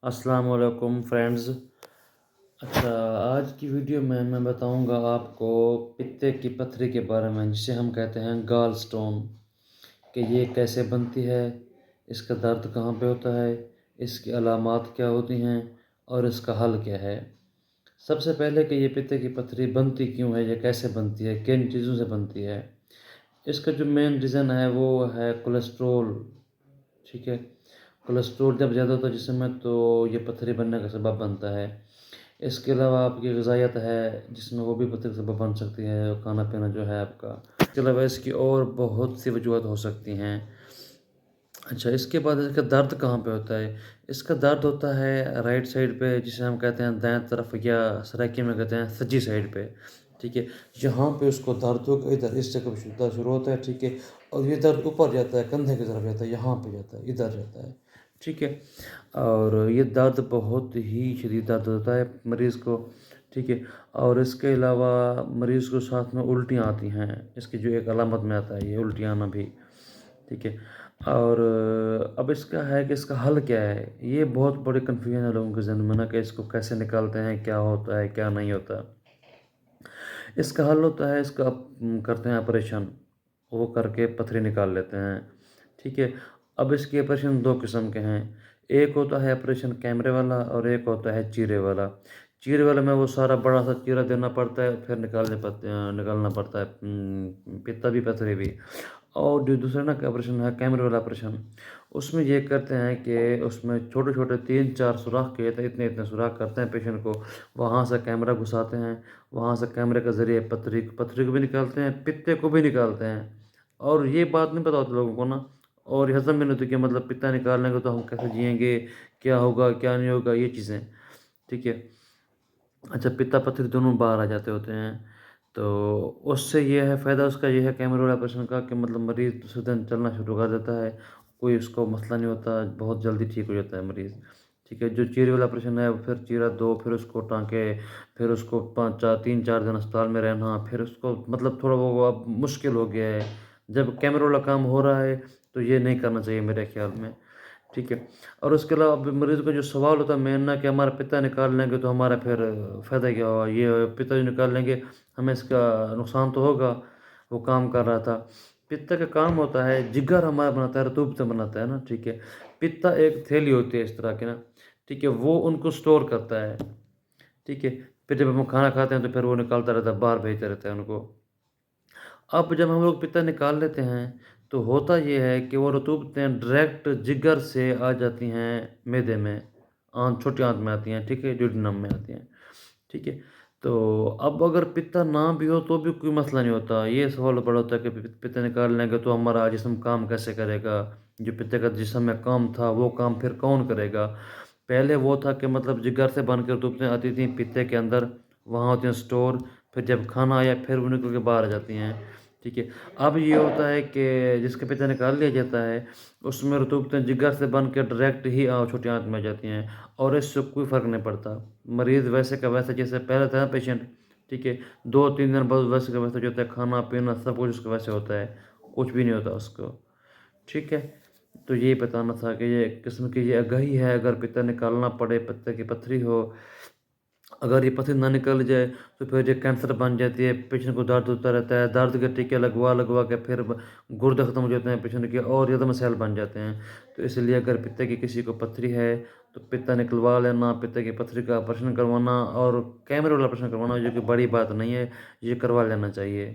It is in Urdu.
السلام علیکم فرینڈز۔ اچھا، آج کی ویڈیو میں بتاؤں گا آپ کو پتے کی پتھری کے بارے میں، جسے ہم کہتے ہیں گال سٹون، کہ یہ کیسے بنتی ہے، اس کا درد کہاں پہ ہوتا ہے، اس کی علامات کیا ہوتی ہیں اور اس کا حل کیا ہے۔ سب سے پہلے کہ یہ پتے کی پتھری بنتی کیوں ہے، یہ کیسے بنتی ہے، کن چیزوں سے بنتی ہے۔ اس کا جو مین ریزن ہے وہ ہے کولیسٹرول، ٹھیک ہے۔ کولیسٹرول جب زیادہ ہوتا ہے جسم میں تو یہ پتھری بننے کا سبب بنتا ہے۔ اس کے علاوہ آپ کی غذائیت ہے جس میں وہ بھی پتھری کا سبب بن سکتی ہے، کھانا پینا جو ہے آپ کا۔ اس کے علاوہ اس کی اور بہت سی وجوہات ہو سکتی ہیں۔ اچھا، اس کے بعد اس کا درد کہاں پہ ہوتا ہے۔ اس کا درد ہوتا ہے رائٹ سائڈ پہ، جسے ہم کہتے ہیں دائیں طرف، یا سرائکی میں کہتے ہیں سجی سائڈ پہ، ٹھیک ہے۔ یہاں پہ اس کو درد ہوگا، ادھر اس جگہ پہ درد شروع ہوتا ہے، ٹھیک ہے، اور یہ درد اوپر جاتا ہے، کندھے کی طرف جاتا ہے، یہاں پہ جاتا ہے، ادھر جاتا ہے، ٹھیک ہے۔ اور یہ درد بہت ہی شدید درد ہوتا ہے مریض کو، ٹھیک ہے۔ اور اس کے علاوہ مریض کو ساتھ میں الٹیاں آتی ہیں، اس کی جو ایک علامت میں آتا ہے یہ الٹیاں آنا بھی، ٹھیک ہے۔ اور اب اس کا ہے کہ اس کا حل کیا ہے۔ یہ بہت بڑی کنفیوژن ہے لوگوں کے ذہن میں نا، کہ اس کو کیسے نکالتے ہیں، کیا ہوتا ہے کیا نہیں ہوتا۔ اس کا حل ہوتا ہے، اس کا کرتے ہیں آپریشن، وہ کر کے پتھری نکال لیتے ہیں، ٹھیک ہے۔ اب اس کے آپریشن دو قسم کے ہیں، ایک ہوتا ہے آپریشن کیمرے والا اور ایک ہوتا ہے چیرے والا۔ چیرے والے میں وہ سارا بڑا سا چیرہ دینا پڑتا ہے، پھر نکالنا پڑتا ہے پتا بھی پتھری بھی۔ اور جو دوسرا نا آپریشن ہے کیمرے والا آپریشن، اس میں یہ کرتے ہیں کہ اس میں چھوٹے چھوٹے 3-4 سوراخ کیے تھے، اتنے سوراخ کرتے ہیں پیشنٹ کو، وہاں سے کیمرہ گھساتے ہیں، وہاں سے کیمرے کے ذریعے پتھری کو بھی نکالتے ہیں، پتے کو بھی نکالتے ہیں۔ اور یہ بات نہیں پتہ ہوتی لوگوں کو نا، اور یہ ہضم بھی نہیں ہوتی کہ مطلب پتا نکالنے کو تو ہم کیسے جئیں گے، کیا ہوگا کیا نہیں ہوگا، یہ چیزیں، ٹھیک ہے۔ اچھا، پتا پتھری دونوں باہر آ جاتے ہوتے ہیں، تو اس سے یہ ہے فائدہ، اس کا یہ ہے کیمرے والے آپریشن کا، کہ مطلب مریض دوسرے دن چلنا شروع کر دیتا ہے، کوئی اس کو مسئلہ نہیں ہوتا، بہت جلدی ٹھیک ہو جاتا ہے مریض، ٹھیک ہے۔ جو چیرے والا آپریشن ہے پھر چیرہ دو، پھر اس کو ٹانکے، پھر اس کو 3-4 دن اسپتال میں رہنا، پھر اس کو مطلب تھوڑا وہ اب مشکل ہو گیا ہے۔ جب کیمرے والا کام ہو رہا ہے تو یہ نہیں کرنا چاہیے میرے خیال میں، ٹھیک ہے۔ اور اس کے علاوہ مریض کا جو سوال ہوتا ہے مین نا، کہ ہمارا پتا نکال لیں گے تو ہمارا پھر فائدہ کیا ہوگا، یہ پتا جو نکال لیں گے ہمیں اس کا نقصان تو ہوگا، وہ کام کر رہا تھا۔ پتا کا کام ہوتا ہے، جگر ہمارا بناتا ہے، رطوبت بناتا ہے نا، ٹھیک ہے۔ پتا ایک تھیلی ہوتی ہے اس طرح کی نا، ٹھیک ہے، وہ ان کو سٹور کرتا ہے، ٹھیک ہے۔ پھر جب ہم کھانا کھاتے ہیں تو پھر وہ نکالتا رہتا ہے، باہر بھیجتا رہتا ہے ان کو۔ اب جب ہم لوگ پتا نکال لیتے ہیں تو ہوتا یہ ہے کہ وہ رطوبتیں ڈائریکٹ جگر سے آ جاتی ہیں معدے میں، چھوٹی آنت میں آتی ہیں، ٹھیک ہے، ڈیوڈینم میں آتی ہیں، ٹھیک ہے۔ تو اب اگر پتا نہ بھی ہو تو بھی کوئی مسئلہ نہیں ہوتا۔ یہ سوال بڑا ہوتا ہے کہ پتا نکال لیں گے تو ہمارا جسم کام کیسے کرے گا، جو پتے کا جسم میں کام تھا وہ کام پھر کون کرے گا۔ پہلے وہ تھا کہ مطلب جگر سے بن کے رطوبتیں آتی تھیں پتے کے اندر، وہاں ہوتی ہیں سٹور، پھر جب کھانا آیا پھر وہ نکل کے باہر آ جاتی ہیں، ٹھیک ہے۔ اب یہ ہوتا ہے کہ جس کا پتا نکال لیا جاتا ہے اس میں رطوبتیں جگر سے بن کے ڈائریکٹ ہی چھوٹی آنت میں جاتی ہیں، اور اس سے کوئی فرق نہیں پڑتا۔ مریض ویسے کا ویسے جیسے پہلے تھا پیشنٹ، ٹھیک ہے، 2-3 دن بعد ویسے کا ویسے جو ہوتا ہے، کھانا پینا سب کچھ اس کا ویسے ہوتا ہے، کچھ بھی نہیں ہوتا اس کو، ٹھیک ہے۔ تو یہ بتانا تھا کہ یہ ایک قسم کی یہ آگاہی ہے، اگر پتا نکالنا پڑے، پتے کی پتھری ہو، اگر یہ پتھری نہ نکل جائے تو پھر یہ کینسر بن جاتی ہے، پیشنٹ کو درد ہوتا رہتا ہے، درد کے ٹیکے لگوا کے پھر گردے ختم ہو جاتے ہیں پیشنٹ کے، اور زیادہ مسائل بن جاتے ہیں۔ تو اس لیے اگر پتے کی کسی کو پتھری ہے تو پتا نکلوا لینا، پتے کی پتھری کا آپریشن کروانا، اور کیمرے والا آپریشن کروانا، جو کہ بڑی بات نہیں ہے، یہ کروا لینا چاہیے۔